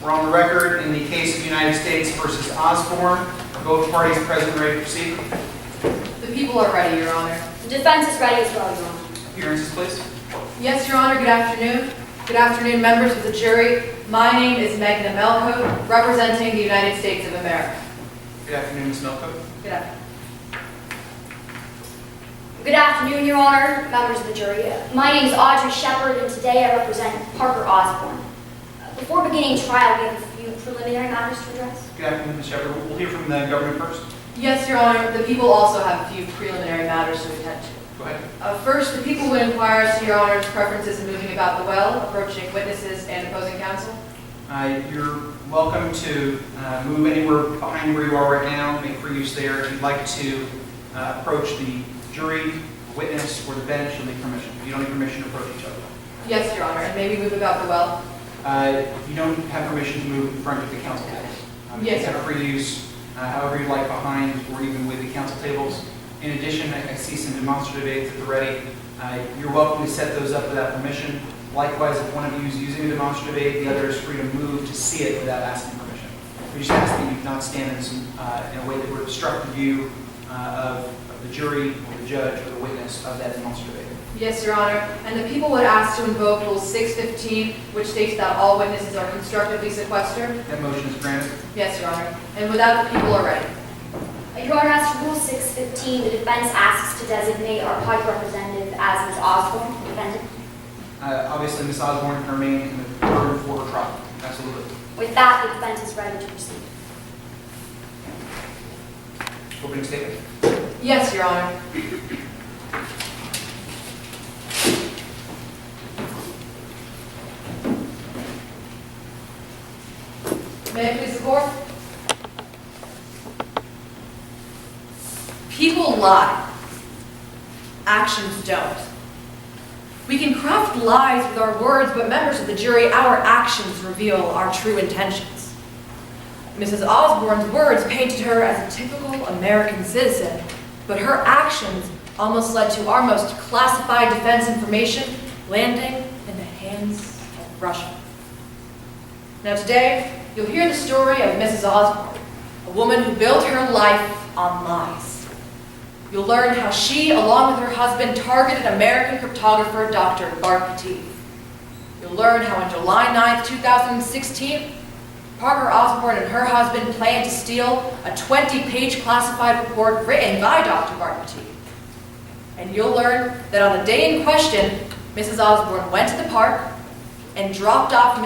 We're on the record in the case of United States versus Osborne. Are both parties present and ready to proceed? The people are ready, Your Honor. The defense is ready as well, Your Honor. Appearances, please. Yes, Your Honor, good afternoon. Good afternoon, members of the jury. My name is Meghna Melkote, representing the United States of America. Good afternoon, Ms. Melkote. Good afternoon. Good afternoon, Your Honor, members of the jury. My name is Audrey Shepard, and today I represent Parker Osborne. Before beginning trial, we have a few preliminary matters to address. Good afternoon, Ms. Shepard. We'll hear from the government first. Yes, Your Honor, the people also have a few preliminary matters to attend to. Go ahead. First, the people would inquire as to Your Honor's preferences in moving about the well, approaching witnesses and opposing counsel. You're welcome to move anywhere behind where you are right now. Make free use there. If you'd like to approach the jury, witness, or the bench, you'll need permission. You don't need permission to approach each other. Yes, Your Honor, and maybe move about the well. You don't have permission to move in front of the counsel tables. Yes, You sir. have free use however you like behind or even with the counsel tables. In addition, I see some demonstrative aids at the ready. You're welcome to set those up without permission. Likewise, if one of you is using a demonstrative aid, the other is free to move to see it without asking permission. We just ask that you not stand in a way that would obstruct the view of the jury or the judge or the witness of that demonstrative aid. Yes, Your Honor, and the people would ask to invoke Rule 615, which states that all witnesses are constructively sequestered. That motion is granted. Yes, Your Honor, and with that, the people are ready. Your Honor, as to Rule 615, the defense asks to designate our party representative as Ms. Osborne, the defendant. Obviously, Ms. Osborne can remain in the courtroom for her trial. Absolutely. With that, the defense is ready to proceed. Opening statement. Yes, Your Honor. May I please the court? People lie. Actions don't. We can craft lies with our words, but members of the jury, our actions reveal our true intentions. Mrs. Osborne's words painted her as a typical American citizen, but her actions almost led to our most classified defense information landing in the hands of Russia. Now today, you'll hear the story of Mrs. Osborne, a woman who built her life on lies. You'll learn how she, along with her husband, targeted American cryptographer Dr. Bart Petit. You'll learn how on July 9th, 2016, Parker Osborne and her husband planned to steal a 20-page classified report written by Dr. Bart Petit. And you'll learn that on the day in question, Mrs. Osborne went to the park and dropped off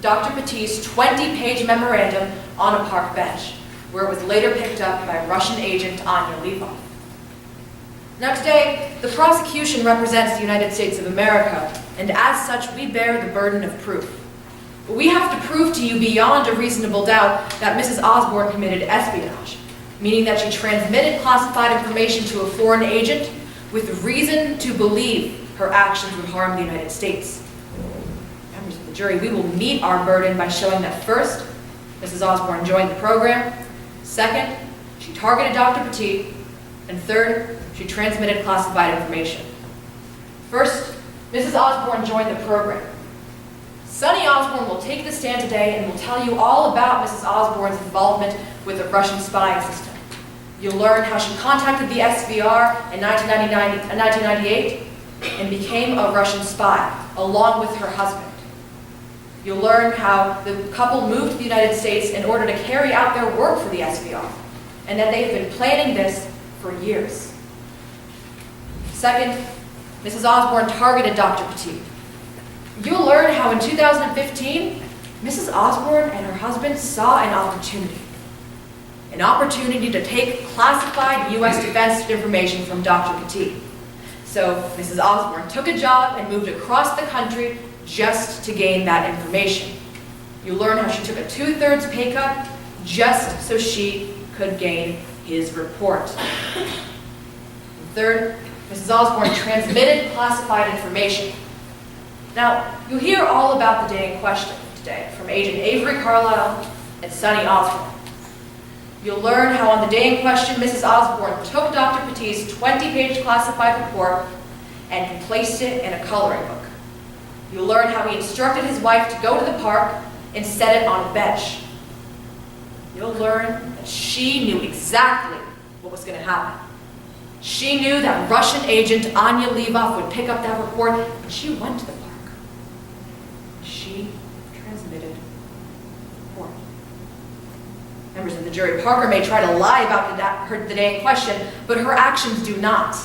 Dr. Petit's 20-page memorandum on a park bench, where it was later picked up by Russian agent Anya Levov. Now today, the prosecution represents the United States of America, and as such, we bear the burden of proof. We have to prove to you beyond a reasonable doubt that Mrs. Osborne committed espionage, meaning that she transmitted classified information to a foreign agent with reason to believe her actions would harm the United States. Members of the jury, we will meet our burden by showing that first, Mrs. Osborne joined the program, second, she targeted Dr. Petit, and third, she transmitted classified information. First, Mrs. Osborne joined the program. Sonny Osborne will take the stand today and will tell you all about Mrs. Osborne's involvement with the Russian spying system. You'll learn how she contacted the SVR in 1998 and became a Russian spy, along with her husband. You'll learn how the couple moved to the United States in order to carry out their work for the SVR, and that they have been planning this for years. Second, Mrs. Osborne targeted Dr. Petit. You'll learn how in 2015, Mrs. Osborne and her husband saw an opportunity to take classified U.S. defense information from Dr. Petit. So Mrs. Osborne took a job and moved across the country just to gain that information. You'll learn how she took a 2/3 pay cut just so she could gain his report. And third, Mrs. Osborne transmitted classified information. Now, you'll hear all about the day in question today from Agent Avery Carlisle and Sonny Osborne. You'll learn how on the day in question, Mrs. Osborne took Dr. Petit's 20-page classified report and placed it in a coloring book. You'll learn how he instructed his wife to go to the park and set it on a bench. You'll learn that she knew exactly what was going to happen. She knew that Russian agent Anya Levov would pick up that report, and she went to the park. She transmitted the report. Members of the jury, Parker may try to lie about the day in question, but her actions do not.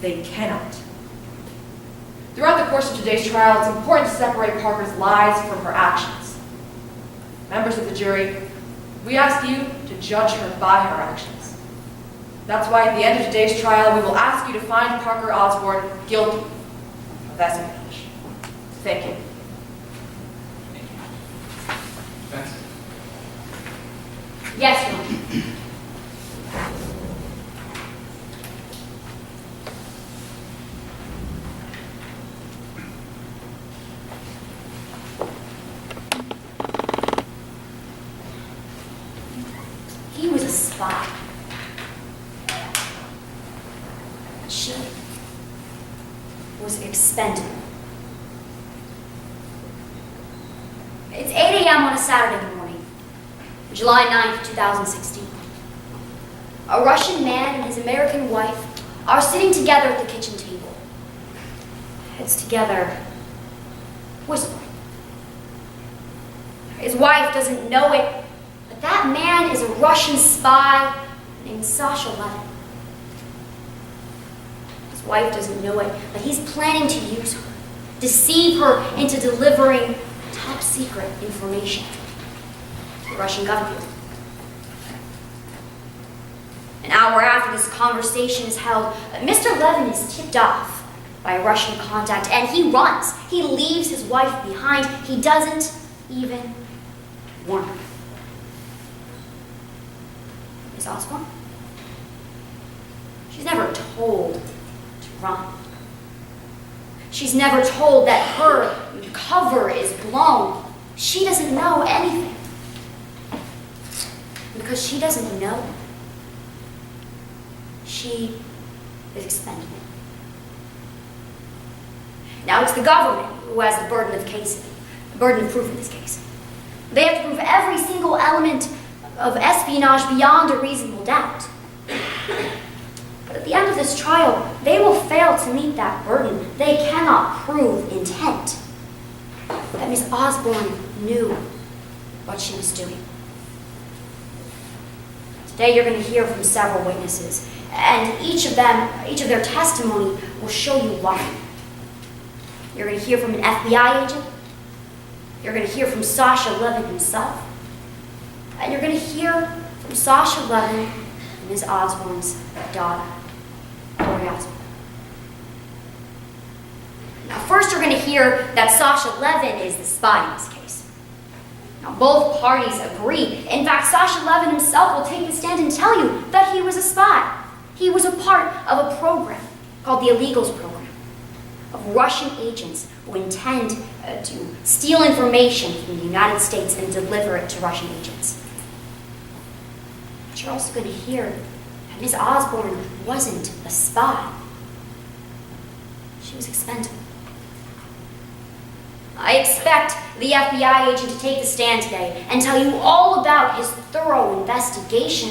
They cannot. Throughout the course of today's trial, it's important to separate Parker's lies from her actions. Members of the jury, we ask you to judge her by her actions. That's why at the end of today's trial, we will ask you to find Parker Osborne guilty of espionage. Thank you. Thank you. Benson? Yes, Your Honor. He was a spy. She was expendable. It's 8 a.m. on a Saturday morning, July 9th, 2016. A Russian man and his American wife are sitting together at the kitchen table. Heads together, whispering. His wife doesn't know it, but that man is a Russian spy named Sasha Levin. His wife doesn't know it, but he's planning to use her, deceive her into delivering top secret information to the Russian government. An hour after this conversation is held, Mr. Levin is tipped off by a Russian contact, and he runs. He leaves his wife behind. He doesn't even warn her. Miss Osborne? She's never told to run. She's never told that her cover is blown. She doesn't know anything. Because she doesn't know, she is expendable. Now it's the government who has the burden of proof in this case. They have to prove every single element of espionage beyond a reasonable doubt. But at the end of this trial, they will fail to meet that burden. They cannot prove intent. That Miss Osborne knew what she was doing. Today you're going to hear from several witnesses, and each of their testimony will show you why. You're going to hear from an FBI agent. You're going to hear from Sasha Levin himself. And you're going to hear from Sasha Levin and Ms. Osborne's daughter, Audrey Osborne. Now, first you're going to hear that Sasha Levin is the spy in this case. Now, both parties agree. In fact, Sasha Levin himself will take the stand and tell you that he was a spy. He was a part of a program called the Illegals Program, of Russian agents who intend to steal information from the United States and deliver it to Russian agents. But you're also going to hear that Ms. Osborne wasn't a spy. She was expendable. I expect the FBI agent to take the stand today and tell you all about his thorough investigation.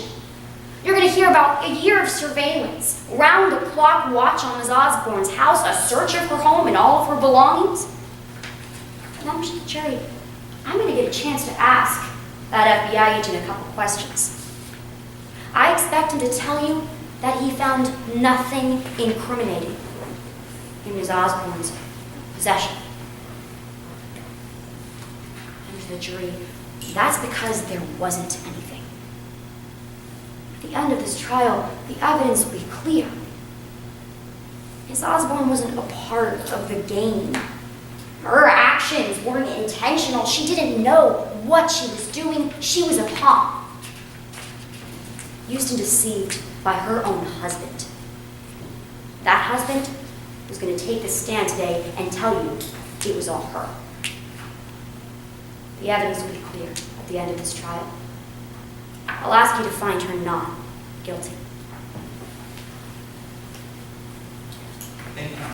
You're going to hear about a year of surveillance, round-the-clock watch on Ms. Osborne's house, a search of her home and all of her belongings. Members of the jury, I'm going to get a chance to ask that FBI agent a couple questions. I expect him to tell you that he found nothing incriminating in Ms. Osborne's possession. Members of the jury, that's because there wasn't anything. At the end of this trial, the evidence will be clear. Ms. Osborne wasn't a part of the game. Her actions weren't intentional. She didn't know what she was doing. She was a pawn, used and deceived by her own husband. That husband was going to take the stand today and tell you it was all her. The evidence will be clear at the end of this trial. I'll ask you to find her not guilty. Thank you.